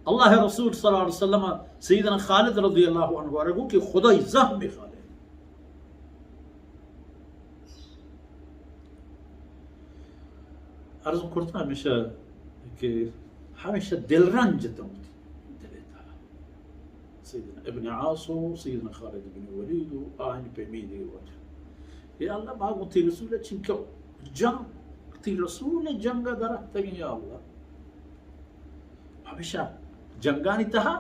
अल्लाह रसूल सल्लल्लाहु अलैहि वसल्लम सैयदना खालिद रज़ियल्लाहु अन्हु आरगू कि खुदाई ज़हम में खालिद अर्ज़ करता हमेशा कि हमेशा दिल रंज तमती दिलेता सैयदना इब्न आसो सैयदना खालिद इब्न वलीद आन पे मीदी वजह या अल्लाह मा गुती रसूल चिंको जंग ती रसूल जंग दरख्तगी या अल्लाह हमेशा जंगानी तहा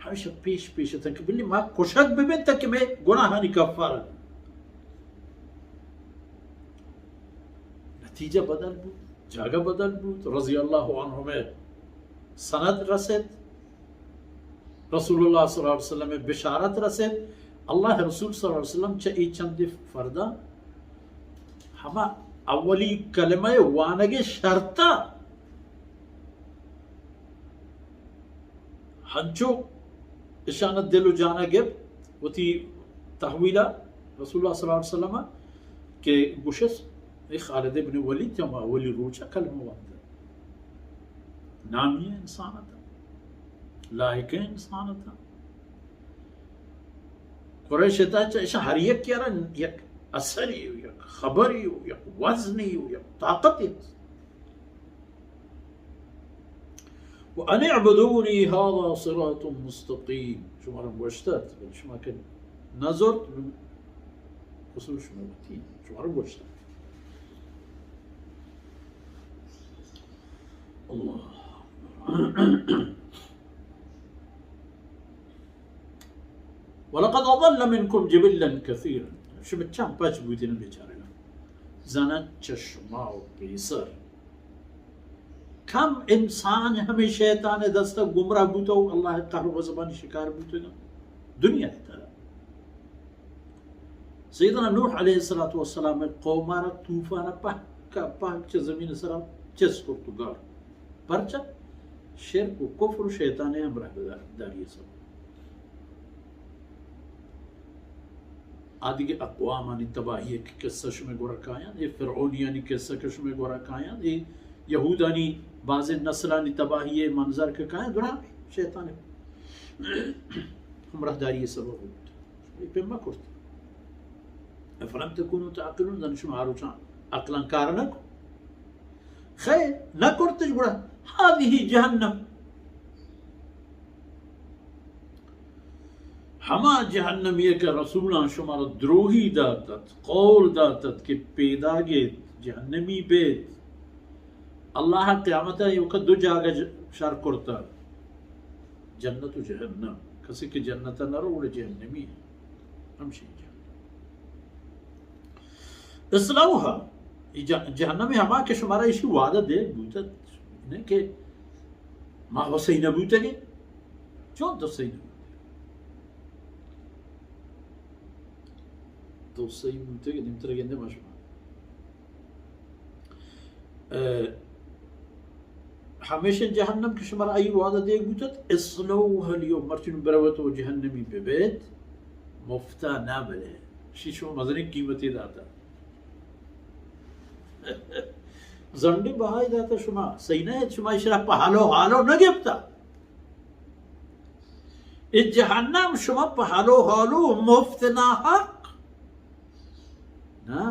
हमेशा पेश पेश तक बिल्ली मा कुशक बिबिन तक में गुनाहानी कफारा नतीजा बदल बू जगह बदल बू रज़ियल्लाहु अन्हु में सनद रसद रसूलुल्लाह सल्लल्लाहु अलैहि वसल्लम में बिशारत रसद अल्लाह रसूल सल्लल्लाहु अलैहि वसल्लम च ई चंद फरदा हमा अवली कलमा वानगे शर्ता हंचो इशानत दिलो जाना गिब वती तहवीला रसूलुल्लाह सल्लल्लाहु अलैहि वसल्लम के गुशस खालिद इब्न वलीद जमा वली रोचा कलमा वांदा नामी इंसान था लायक इंसान था कुरैश था ऐसा हर एक क्या एक असरी हो एक खबरी हो एक वजनी हो एक ताकत وأن اعبدوني هذا صراط مستقيم شو مرة بوشتات شو ما كان نظرت وصل شو ما بتين شو مرة بوشتات الله ولقد أضل منكم جبلا كثيرا شو بتشام باش بوتين بيجارنا زنات چشما و بيسر कम इंसान हमें शैतान दस्त गुमराह बूतो अल्लाह कहर व ज़बानी शिकार बूतो दुनिया तरह सैयदना नूह अलैहिस्सलातु वस्सलाम कौमारा तूफान पाक च जमीन सरा चस को तुगार परचा शिर्क व कुफ्र शैतान हमरा दारी सब आदि के अक़वाम ने तबाही के किस्सा में गोरा काया ये फिरौनियानी किस्सा के में गोरा काया ये यहूदानी बाज़ नस्लानी तबाही मंजर के काया दुरा शैतान हमराहदारी सबब पे मा करत अफलम तकुनु ताक़िलून जन शुमा आरुचा अक्लन कारणक खैर न करतज बुरा हादिही जहन्नम हमा जहन्नम ये के रसूलान शुमार द्रोही दातत कौल दातत के पैदा गे जहन्नमी बेत अल्लाह क़यामत है युका दो जागा शर करता जन्नत जहन्नम किसी की जन्नत न रो उड़े जहन्नमी हमशी इस्लाउहा जहन्नम में हमा के शुमारा इसी वादा दे बूतत ने के मा वसैना बूतगे जो तो सही तो सही बूतगे निमतर गेंदे मशमा हमेशा जहन्नम के शुमार आई वादा दे बूतत इस्लाउहा लियो मर्चन बरवत व जहन्नमी बेबेत मुफ्ता ना बले शीशो मजने कीमती दाता जंडी बहाई दाता शुमा सही ना है शुमा इशरा पहालो हालो न गिफ्ता इस जहन्नम शुमा पहालो हालो मुफ्त ना हक ना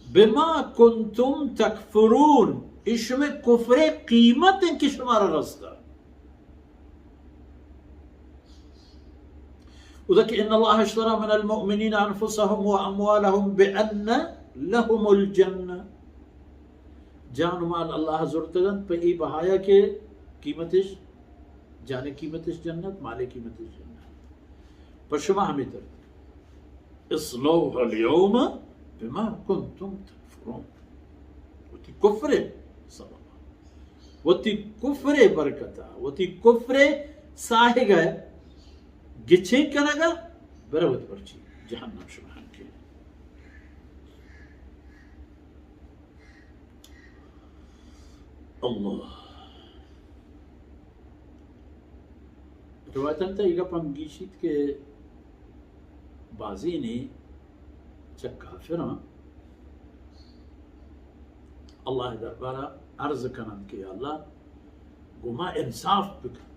बिमा कुंतुम तकफुरून इसमें कुफरे कीमत इनकी शुमारा रास्ता उधर कि इन्ना अल्लाह अश्तरा मिनल मुअमिनीन अनफुसहुम व अमवालहुम बिअन्न लहुमुल जन्नह जान माल अल्लाह ज़ुर्तगन पे ई बहाया के कीमतिश जाने कीमतिश जन्नत माले कीमतिश जन्नत पशमा हमें तर इस्लाउहा अल-यौम बिमा कुंतुम तकफुरून वती कुफ्र सबब वती कुफ्र बरकता वती कुफ्र साहिगा गिछे कनगा बरवत परची जहन्नम शुमाहन के अल्लाह रिवायतन था इगा पंगीशित के बाजी ने काफिरा अल्लाह दरबारा अर्ज कनन के अल्लाह गोमा इंसाफ बिकन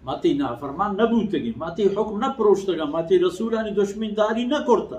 माती नाफरमान नबूतगी माती हुक्म न प्रोशतगा माती रसूलानी दुश्मनदारी न करता